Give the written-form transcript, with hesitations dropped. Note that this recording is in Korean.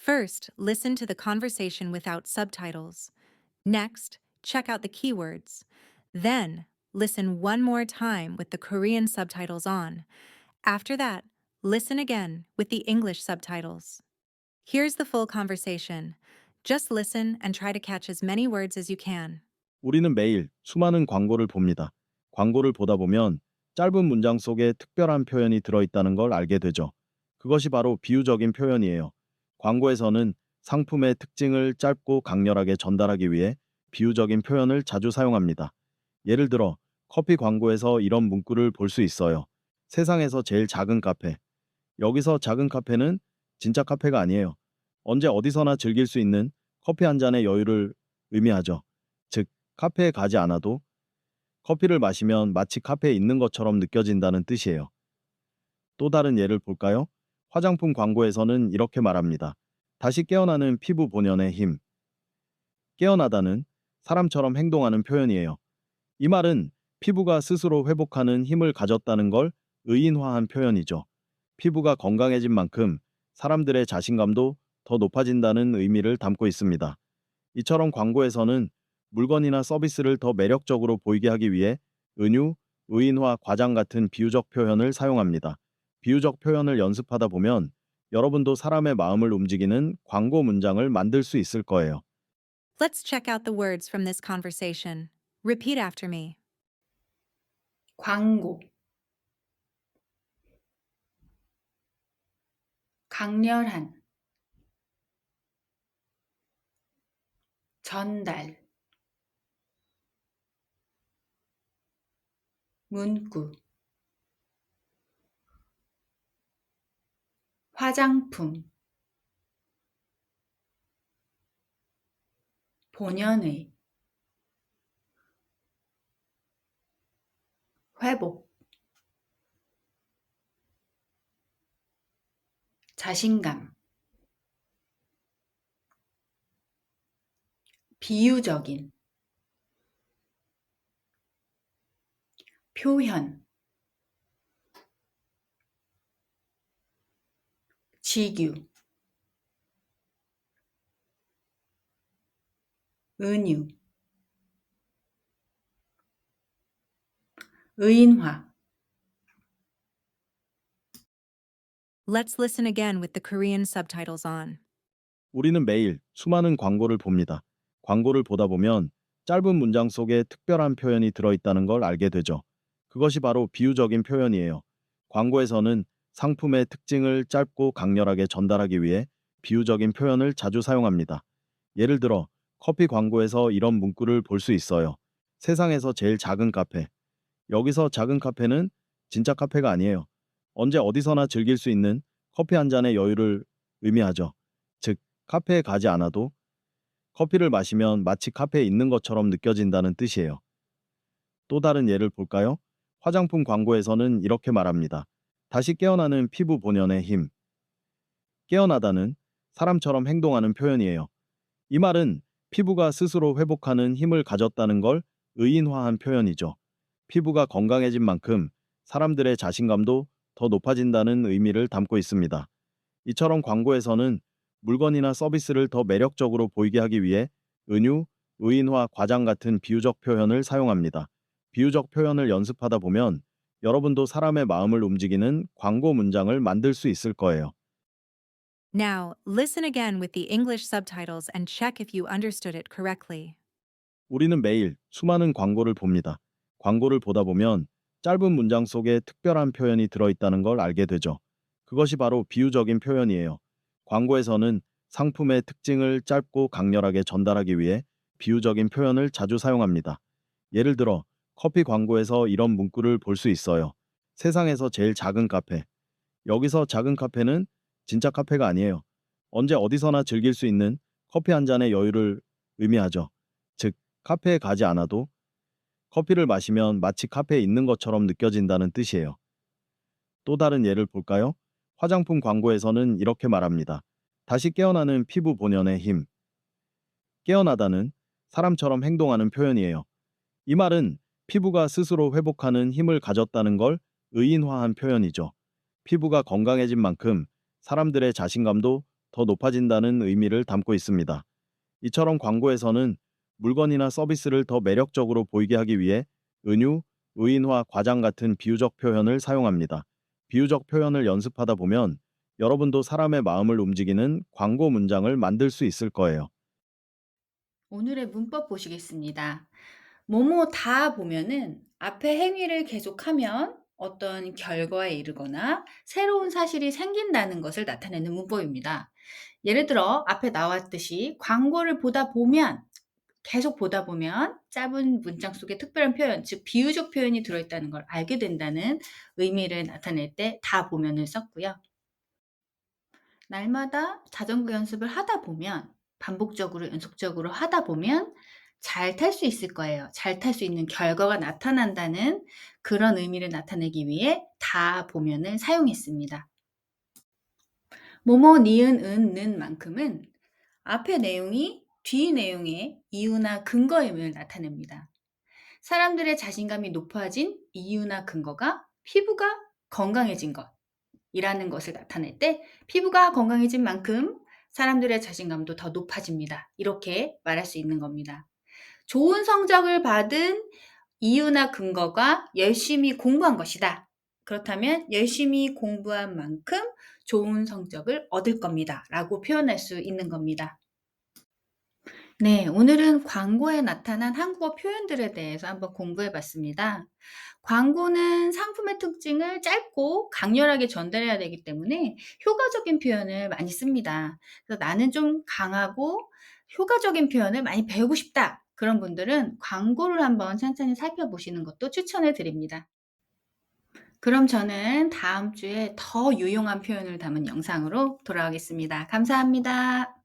First, listen to the conversation without subtitles. Next, check out the keywords. Then, listen one more time with the Korean subtitles on. After that, listen again with the English subtitles. Here's the full conversation. Just listen and try to catch as many words as you can. 우리는 매일 수많은 광고를 봅니다. 광고를 보다 보면 짧은 문장 속에 특별한 표현이 들어있다는 걸 알게 되죠. 그것이 바로 비유적인 표현이에요. 광고에서는 상품의 특징을 짧고 강렬하게 전달하기 위해 비유적인 표현을 자주 사용합니다. 예를 들어 커피 광고에서 이런 문구를 볼 수 있어요. 세상에서 제일 작은 카페. 여기서 작은 카페는 진짜 카페가 아니에요. 언제 어디서나 즐길 수 있는 커피 한 잔의 여유를 의미하죠. 즉, 카페에 가지 않아도 커피를 마시면 마치 카페에 있는 것처럼 느껴진다는 뜻이에요. 또 다른 예를 볼까요? 화장품 광고에서는 이렇게 말합니다. 다시 깨어나는 피부 본연의 힘. 깨어나다는 사람처럼 행동하는 표현이에요. 이 말은 피부가 스스로 회복하는 힘을 가졌다는 걸 의인화한 표현이죠. 피부가 건강해진 만큼 사람들의 자신감도 더 높아진다는 의미를 담고 있습니다. 이처럼 광고에서는 물건이나 서비스를 더 매력적으로 보이게 하기 위해 은유, 의인화, 과장 같은 비유적 표현을 사용합니다. 비유적 표현을 연습하다 보면 여러분도 사람의 마음을 움직이는 광고 문장을 만들 수 있을 거예요. Let's check out the words from this conversation. Repeat after me. 광고, 강렬한, 전달, 문구, 화장품, 본연의, 회복, 자신감, 비유적인, 표현, 직유, 은유, 의인화. Let's listen again with the Korean subtitles on. 우리는 매일 수많은 광고를 봅니다. 광고를 보다 보면 짧은 문장 속에 특별한 표현이 들어있다는 걸 알게 되죠. 그것이 바로 비유적인 표현이에요. 광고에서는 상품의 특징을 짧고 강렬하게 전달하기 위해 비유적인 표현을 자주 사용합니다. 예를 들어 커피 광고에서 이런 문구를 볼 수 있어요. 세상에서 제일 작은 카페. 여기서 작은 카페는 진짜 카페가 아니에요. 언제 어디서나 즐길 수 있는 커피 한 잔의 여유를 의미하죠. 즉, 카페에 가지 않아도 커피를 마시면 마치 카페에 있는 것처럼 느껴진다는 뜻이에요. 또 다른 예를 볼까요? 화장품 광고에서는 이렇게 말합니다. 다시 깨어나는 피부 본연의 힘. 깨어나다는 사람처럼 행동하는 표현이에요. 이 말은 피부가 스스로 회복하는 힘을 가졌다는 걸 의인화한 표현이죠. 피부가 건강해진 만큼 사람들의 자신감도 더 높아진다는 의미를 담고 있습니다. 이처럼 광고에서는 물건이나 서비스를 더 매력적으로 보이게 하기 위해 은유, 의인화, 과장 같은 비유적 표현을 사용합니다. 비유적 표현을 연습하다 보면 여러분도 사람의 마음을 움직이는 광고 문장을 만들 수 있을 거예요. Now, listen again with the English subtitles and check if you understood it correctly. 우리는 매일 수많은 광고를 봅니다. 광고를 보다 보면 짧은 문장 속에 특별한 표현이 들어있다는 걸 알게 되죠. 그것이 바로 비유적인 표현이에요. 광고에서는 상품의 특징을 짧고 강렬하게 전달하기 위해 비유적인 표현을 자주 사용합니다. 예를 들어 커피 광고에서 이런 문구를 볼 수 있어요. 세상에서 제일 작은 카페. 여기서 작은 카페는 진짜 카페가 아니에요. 언제 어디서나 즐길 수 있는 커피 한 잔의 여유를 의미하죠. 즉, 카페에 가지 않아도 커피를 마시면 마치 카페에 있는 것처럼 느껴진다는 뜻이에요. 또 다른 예를 볼까요? 화장품 광고에서는 이렇게 말합니다. 다시 깨어나는 피부 본연의 힘. 깨어나다는 사람처럼 행동하는 표현이에요. 이 말은 피부가 스스로 회복하는 힘을 가졌다는 걸 의인화한 표현이죠. 피부가 건강해진 만큼 사람들의 자신감도 더 높아진다는 의미를 담고 있습니다. 이처럼 광고에서는 물건이나 서비스를 더 매력적으로 보이게 하기 위해 은유, 의인화, 과장 같은 비유적 표현을 사용합니다. 비유적 표현을 연습하다 보면 여러분도 사람의 마음을 움직이는 광고 문장을 만들 수 있을 거예요. 오늘의 문법 보시겠습니다. 뭐뭐 다 보면은 앞에 행위를 계속하면 어떤 결과에 이르거나 새로운 사실이 생긴다는 것을 나타내는 문법입니다. 예를 들어 앞에 나왔듯이 광고를 보다 보면 계속 보다 보면 짧은 문장 속에 특별한 표현, 즉 비유적 표현이 들어있다는 걸 알게 된다는 의미를 나타낼 때 다 보면을 썼고요. 날마다 자전거 연습을 하다 보면 반복적으로 연속적으로 하다 보면 잘 탈 수 있을 거예요. 잘 탈 수 있는 결과가 나타난다는 그런 의미를 나타내기 위해 다 보면을 사용했습니다. 뭐뭐 니은 은 는 만큼은 앞의 내용이 뒤 내용의 이유나 근거임을 나타냅니다. 사람들의 자신감이 높아진 이유나 근거가 피부가 건강해진 것이라는 것을 나타낼 때 피부가 건강해진 만큼 사람들의 자신감도 더 높아집니다. 이렇게 말할 수 있는 겁니다. 좋은 성적을 받은 이유나 근거가 열심히 공부한 것이다. 그렇다면 열심히 공부한 만큼 좋은 성적을 얻을 겁니다. 라고 표현할 수 있는 겁니다. 네, 오늘은 광고에 나타난 한국어 표현들에 대해서 한번 공부해 봤습니다. 광고는 상품의 특징을 짧고 강렬하게 전달해야 되기 때문에 효과적인 표현을 많이 씁니다. 그래서 나는 좀 강하고 효과적인 표현을 많이 배우고 싶다. 그런 분들은 광고를 한번 천천히 살펴보시는 것도 추천을 드립니다. 그럼 저는 다음 주에 더 유용한 표현을 담은 영상으로 돌아오겠습니다. 감사합니다.